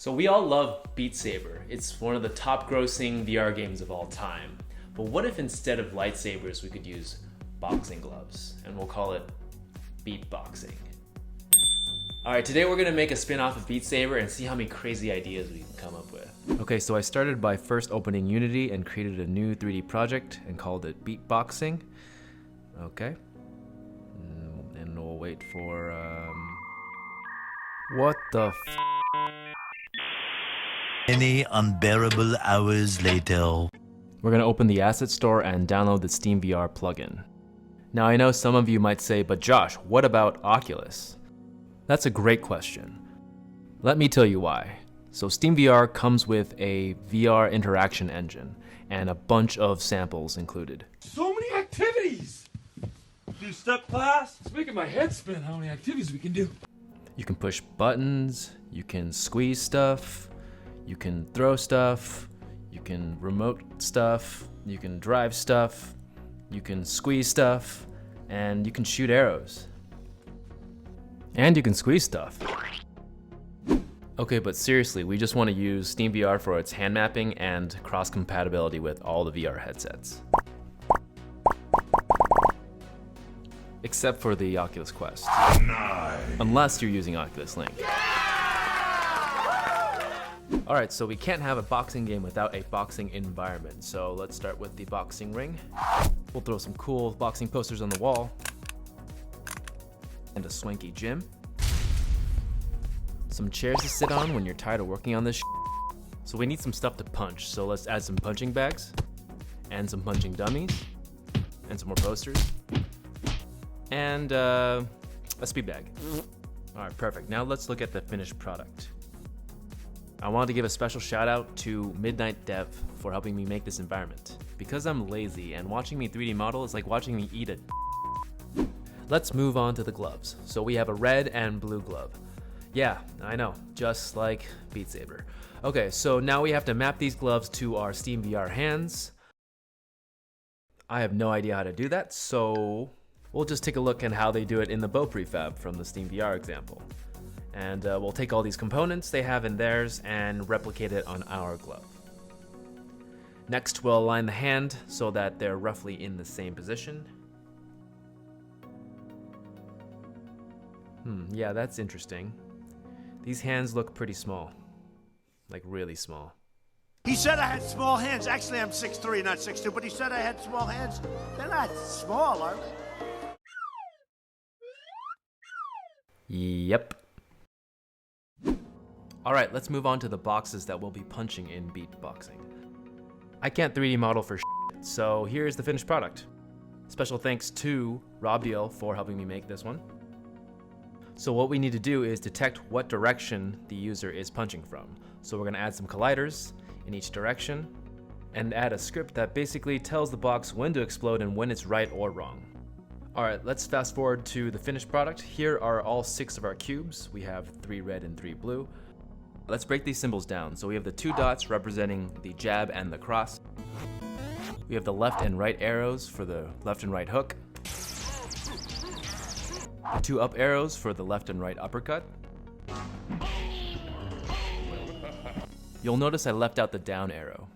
So we all love Beat Saber. It's one of the top grossing VR games of all time. But what if instead of lightsabers we could use boxing gloves? And we'll call it beatboxing. Alright, today we're gonna make a spin-off of Beat Saber and see how many crazy ideas we can come up with. Okay, so I started by first opening Unity and created a new 3D project and called it Beatboxing. Okay. And we'll wait for, what the f? Many unbearable hours later. We're gonna open the asset store and download the SteamVR plugin. Now I know some of you might say, but Josh, what about Oculus? That's a great question. Let me tell you why. So SteamVR comes with a VR interaction engine and a bunch of samples included. So many activities! Do step class? It's making my head spin how many activities we can do. You can push buttons, you can squeeze stuff, you can throw stuff, you can remote stuff, you can drive stuff, you can squeeze stuff, and you can shoot arrows. And you can squeeze stuff. Okay, but seriously, we just want to use SteamVR for its hand mapping and cross-compatibility with all the VR headsets. Except for the Oculus Quest. Unless you're using Oculus Link. Alright, so we can't have a boxing game without a boxing environment, so let's start with the boxing ring. We'll throw some cool boxing posters on the wall. And a swanky gym. Some chairs to sit on when you're tired of working on this So we need some stuff to punch, so let's add some punching bags. And some punching dummies. And some more posters. And a speed bag. Alright, perfect. Now let's look at the finished product. I wanted to give a special shout out to Midnight Dev for helping me make this environment. Because I'm lazy and watching me 3D model is like watching me eat it. Let's move on to the gloves. So we have a red and blue glove. Yeah, I know, just like Beat Saber. Okay, so now we have to map these gloves to our SteamVR hands. I have no idea how to do that, so we'll just take a look at how they do it in the bow prefab from the SteamVR example. And we'll take all these components they have in theirs and replicate it on our glove. Next, we'll align the hand so that they're roughly in the same position. Yeah, that's interesting. These hands look pretty small. Like really small. He said I had small hands. Actually, I'm 6'3", not 6'2", but he said I had small hands. They're not small, are they? Yep. Alright, let's move on to the boxes that we'll be punching in beatboxing. I can't 3D model for shit, so here's the finished product. Special thanks to Rob Deal for helping me make this one. So what we need to do is detect what direction the user is punching from. So we're going to add some colliders in each direction and add a script that basically tells the box when to explode and when it's right or wrong. Alright, let's fast forward to the finished product. Here are all 6 of our cubes. We have 3 red and 3 blue. Let's break these symbols down. So we have the 2 dots representing the jab and the cross. We have the left and right arrows for the left and right hook. The 2 up arrows for the left and right uppercut. You'll notice I left out the down arrow,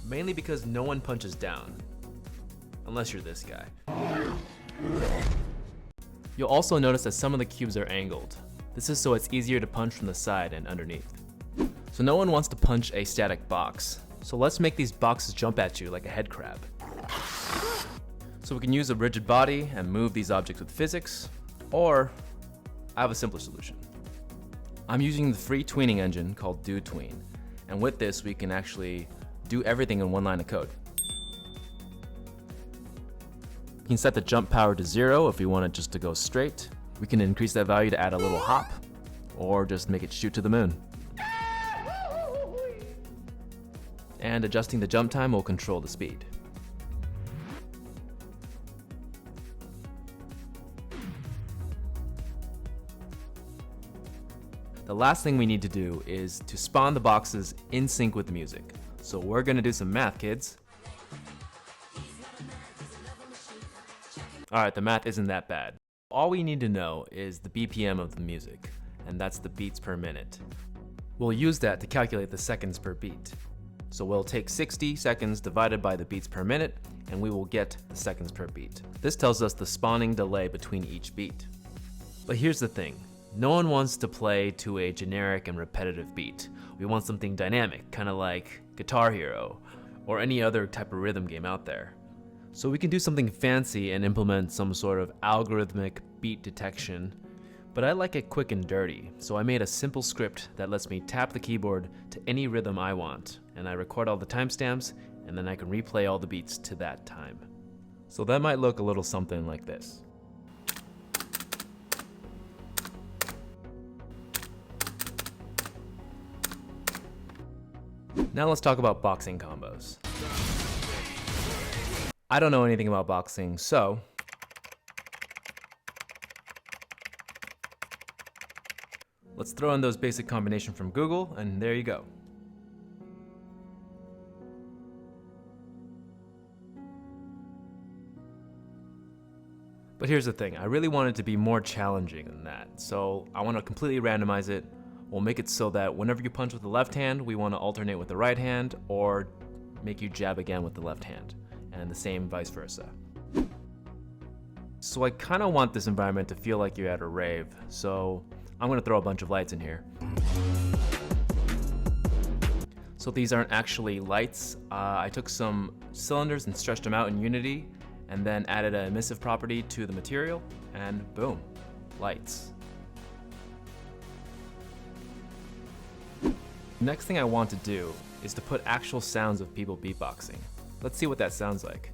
mainly because no one punches down, unless you're this guy. You'll also notice that some of the cubes are angled. This is so it's easier to punch from the side and underneath. So no one wants to punch a static box, so let's make these boxes jump at you like a head crab. So we can use a rigid body and move these objects with physics, or I have a simpler solution. I'm using the free tweening engine called DoTween, and with this we can actually do everything in one line of code. You can set the jump power to 0 if we want it just to go straight. We can increase that value to add a little hop, or just make it shoot to the moon. And adjusting the jump time will control the speed. The last thing we need to do is to spawn the boxes in sync with the music. So we're gonna do some math, kids. Alright, the math isn't that bad. All we need to know is the BPM of the music, and that's the beats per minute. We'll use that to calculate the seconds per beat. So we'll take 60 seconds divided by the beats per minute, and we will get the seconds per beat. This tells us the spawning delay between each beat. But here's the thing, no one wants to play to a generic and repetitive beat. We want something dynamic, kind of like Guitar Hero, or any other type of rhythm game out there. So we can do something fancy and implement some sort of algorithmic beat detection, but I like it quick and dirty, so I made a simple script that lets me tap the keyboard to any rhythm I want, and I record all the timestamps, and then I can replay all the beats to that time. So that might look a little something like this. Now let's talk about boxing combos. I don't know anything about boxing, so let's throw in those basic combinations from Google, and there you go. But here's the thing, I really want it to be more challenging than that, so I want to completely randomize it. We'll make it so that whenever you punch with the left hand, we want to alternate with the right hand, or make you jab again with the left hand, and the same vice versa. So I kind of want this environment to feel like you're at a rave, so I'm going to throw a bunch of lights in here. So these aren't actually lights. I took some cylinders and stretched them out in Unity, and then added an emissive property to the material, and boom, lights. Next thing I want to do is to put actual sounds of people beatboxing. Let's see what that sounds like.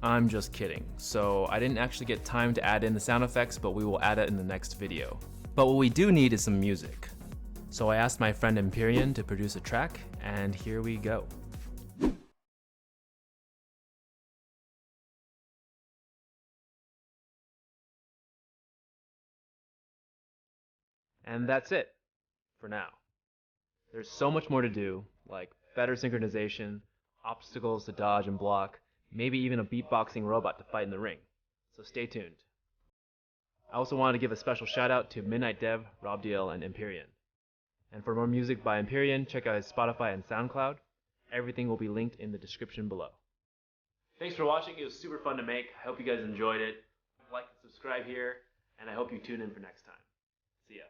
I'm just kidding. So I didn't actually get time to add in the sound effects, but we will add it in the next video. But what we do need is some music. So I asked my friend Empyrean to produce a track, and here we go. And that's it for now. There's so much more to do, like better synchronization, obstacles to dodge and block, maybe even a beatboxing robot to fight in the ring. So stay tuned. I also wanted to give a special shout out to Midnight Dev, RobDL, and Empyrean. And for more music by Empyrean, check out his Spotify and SoundCloud. Everything will be linked in the description below. Thanks for watching, it was super fun to make. I hope you guys enjoyed it. Like and subscribe here, and I hope you tune in for next time. See ya.